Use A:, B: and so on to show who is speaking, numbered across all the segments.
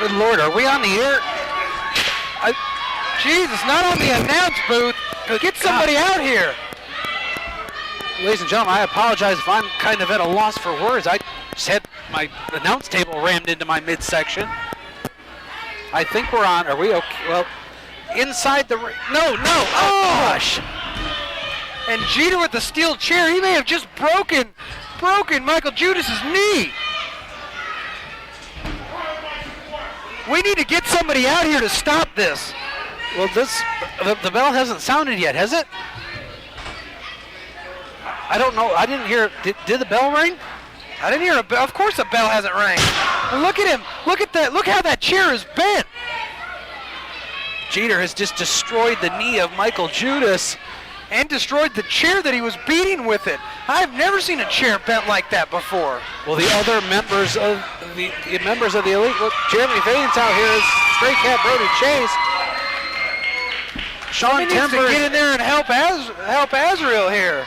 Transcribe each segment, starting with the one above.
A: Good Lord, are we on the air?
B: Jesus, not on the announce booth. Get somebody out here.
A: Ladies and gentlemen, I apologize if I'm kind of at a loss for words. I just had my announce table rammed into my midsection. I think we're on. Are we okay? Well, inside the ring. No. Oh, gosh.
B: And Jeter with the steel chair. He may have just broken Mikael Judas' knee. We need to get somebody out here to stop this.
A: Well, the bell hasn't sounded yet, has it? I don't know. I didn't hear. Did the bell ring?
B: I didn't hear a bell. Of course, a bell hasn't rang. And look at him. Look at that. Look how that chair is bent.
A: Jeter has just destroyed the knee of Mikael Judas.
B: And destroyed the chair that he was beating with it. I've never seen a chair bent like that before.
A: Well, the other members of the Elite. Look, Jeremy Vane's out here. Straight Cat Brody Chase. Shaun
B: needs to get in there and help Azrael here.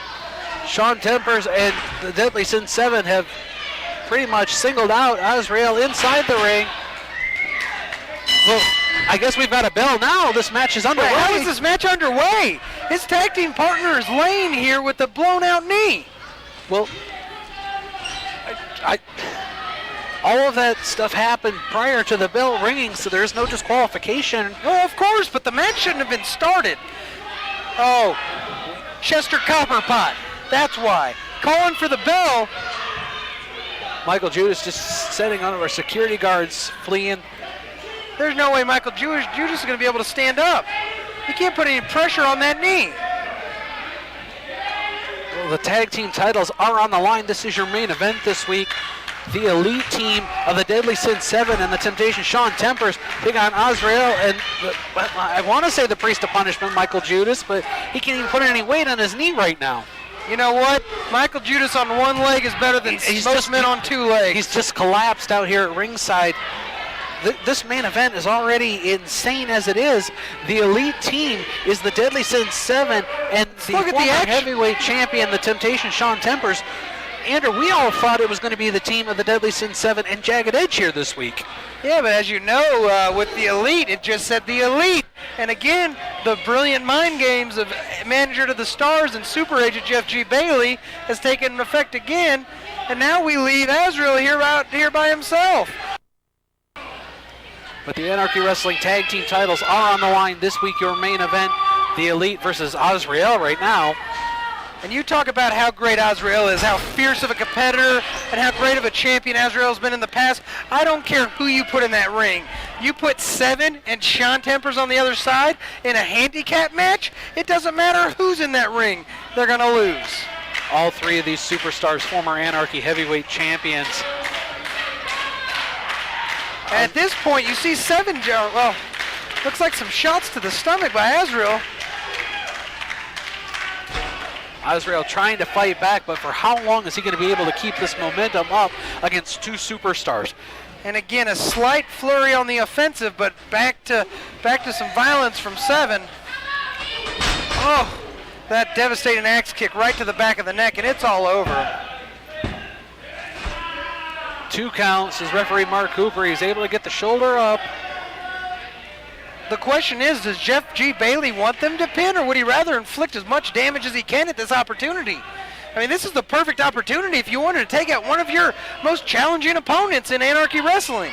A: Shaun Tempers and the Deadly Sin 7 have pretty much singled out Azrael inside the ring. Well, I guess we've got a bell now. This match is underway.
B: How is this match underway? His tag team partner is laying here with the blown out knee.
A: Well, all of that stuff happened prior to the bell ringing, so there's no disqualification.
B: Well, of course, but the match shouldn't have been started. Oh, Chester Copperpot. That's why. Calling for the bell.
A: Mikael Judas just setting under our security guards, fleeing.
B: There's no way Mikael Judas is going to be able to stand up. He can't put any pressure on that knee.
A: Well, the tag team titles are on the line. This is your main event this week. The Elite team of the Deadly Sin 7 and the Temptation Shaun Tempers take on Azrael and I want to say the Priest of Punishment, Mikael Judas, but he can't even put any weight on his knee right now.
B: You know what? Mikael Judas on one leg is better than most men on two legs.
A: He's just collapsed out here at ringside. This main event is already insane as it is. The Elite team is the Deadly Sin 7 and the former heavyweight champion, the Temptation Shaun Tempers. Andrew, we all thought it was going to be the team of the Deadly Sin 7 and Jagged Edge here this week.
B: Yeah, but as you know, with the Elite, it just said the Elite. And again, the brilliant mind games of Manager to the Stars and Super Agent Jeff G. Bailey has taken effect again. And now we leave Azrael out here by himself.
A: But the Anarchy Wrestling Tag Team titles are on the line this week. Your main event, the Elite versus Azrael right now.
B: And you talk about how great Azrael is, how fierce of a competitor, and how great of a champion Azrael's been in the past. I don't care who you put in that ring. You put 7 and Shaun Tempers on the other side in a handicap match, it doesn't matter who's in that ring. They're going to lose.
A: All three of these superstars, former Anarchy heavyweight champions.
B: At this point, you see 7, well, looks like some shots to the stomach by Azrael.
A: Azrael trying to fight back, but for how long is he going to be able to keep this momentum up against two superstars?
B: And again, a slight flurry on the offensive, but back to some violence from 7. Oh, that devastating axe kick right to the back of the neck, and it's all over.
A: 2 counts as referee Mark Cooper. He's able to get the shoulder up.
B: The question is, does Jeff G. Bailey want them to pin, or would he rather inflict as much damage as he can at this opportunity? I mean, this is the perfect opportunity if you wanted to take out one of your most challenging opponents in Anarchy Wrestling.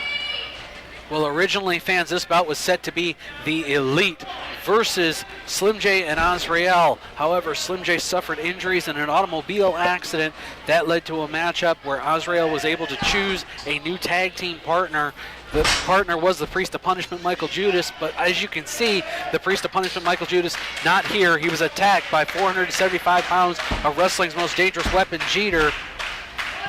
A: Well, originally, fans, this bout was set to be the Elite versus Slim J and Azrael. However, Slim J suffered injuries in an automobile accident. That led to a matchup where Azrael was able to choose a new tag team partner. The partner was the Priest of Punishment, Mikael Judas, but as you can see, the Priest of Punishment, Mikael Judas, not here. He was attacked by 475 pounds of wrestling's most dangerous weapon, Jeter.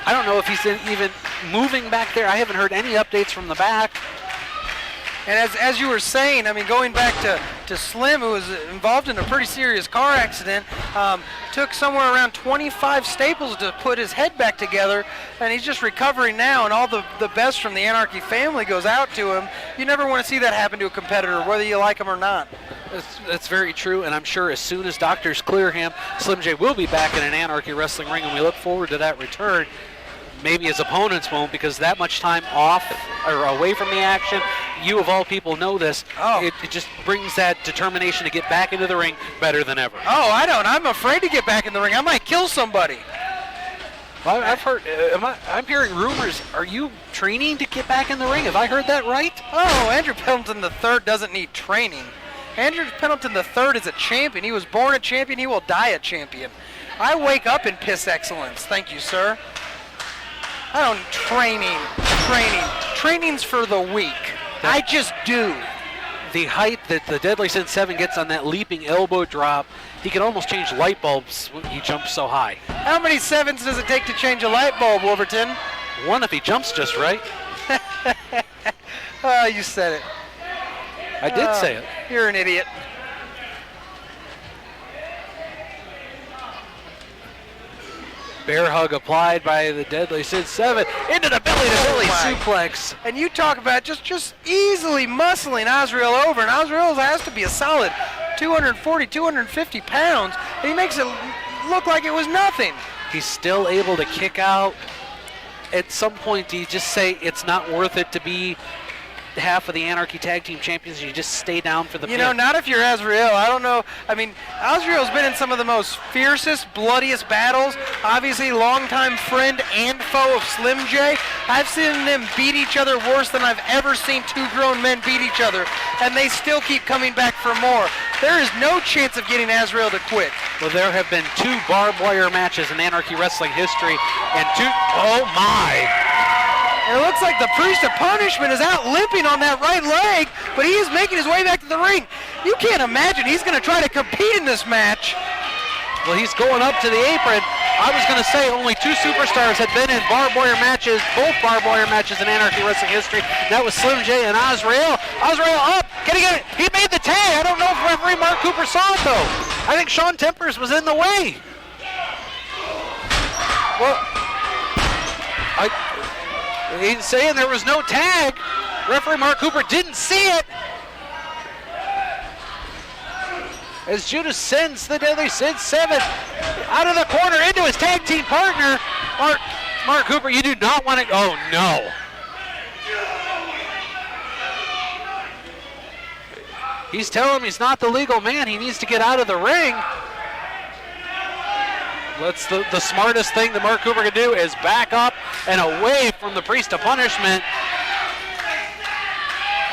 A: I don't know if he's even moving back there. I haven't heard any updates from the back.
B: And as you were saying, I mean, going back to Slim, who was involved in a pretty serious car accident, took somewhere around 25 staples to put his head back together, and he's just recovering now, and all the best from the Anarchy family goes out to him. You never want to see that happen to a competitor, whether you like him or not.
A: That's very true, and I'm sure as soon as doctors clear him, Slim J will be back in an Anarchy Wrestling ring, and we look forward to that return. maybe his opponents won't, because that much time off or away from the action, you of all people know this.
B: Oh.
A: It just brings that determination to get back into the ring better than ever.
B: Oh, I don't. I'm afraid to get back in the ring. I might kill somebody.
A: Well, I've heard. I'm hearing rumors. Are you training to get back in the ring? Have I heard that right?
B: Oh, Andrew Pendleton III doesn't need training. Andrew Pendleton III is a champion. He was born a champion. He will die a champion. I wake up in piss excellence. Thank you, sir. I don't training. Training's for the weak. I just do.
A: The height that the Deadly Sin 7 gets on that leaping elbow drop, he can almost change light bulbs when he jumps so high.
B: How many sevens does it take to change a light bulb, Wolverton?
A: One if he jumps just right.
B: Oh, you said it.
A: I did say it.
B: You're an idiot.
A: Bear hug applied by the Deadly Sin 7 into the belly-to-belly suplex.
B: And you talk about just easily muscling Azrael over, and Azrael has to be a solid 240, 250 pounds, and he makes it look like it was nothing.
A: He's still able to kick out. At some point, do you just say it's not worth it to be half of the Anarchy Tag Team Champions, you just stay down for the
B: You know, not if you're Azrael. I don't know. I mean, Azrael's been in some of the most fiercest, bloodiest battles. Obviously, longtime friend and foe of Slim J. I've seen them beat each other worse than I've ever seen two grown men beat each other, and they still keep coming back for more. There is no chance of getting Azrael to quit.
A: Well, there have been 2 barbed wire matches in Anarchy Wrestling history, and 2, oh my!
B: And it looks like the Priest of Punishment is out limping on that right leg, but he is making his way back to the ring. You can't imagine he's going to try to compete in this match.
A: Well, he's going up to the apron. I was going to say only 2 superstars had been in barbed wire matches, both barbed wire matches in Anarchy Wrestling history. That was Slim J and Azrael. Azrael up, getting it. He made the tag. I don't know if referee Mark Cooper saw it, though. I think Shaun Tempers was in the way. Well, he's saying there was no tag. Referee Mark Cooper didn't see it. As Judas sends the Deadly Sin 7 out of the corner into his tag team partner. Mark Cooper, you do not want to. Oh, no. He's telling him he's not the legal man. He needs to get out of the ring. That's the smartest thing that Mark Cooper can do is back up and away from the Priest of Punishment.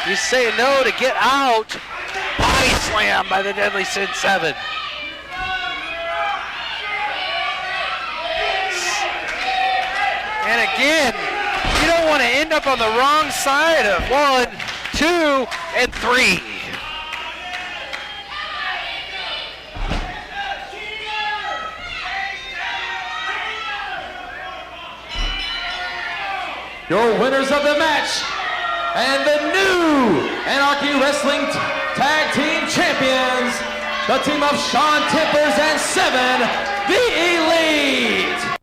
A: He's saying no to get out. Body slam by the Deadly Sin 7.
B: And again, you don't want to end up on the wrong side of
A: 1, 2, and 3.
C: Your winners of the match and the new Anarchy Wrestling Tag Team Champions, the team of Shaun Tempers and Se7en, the Elite.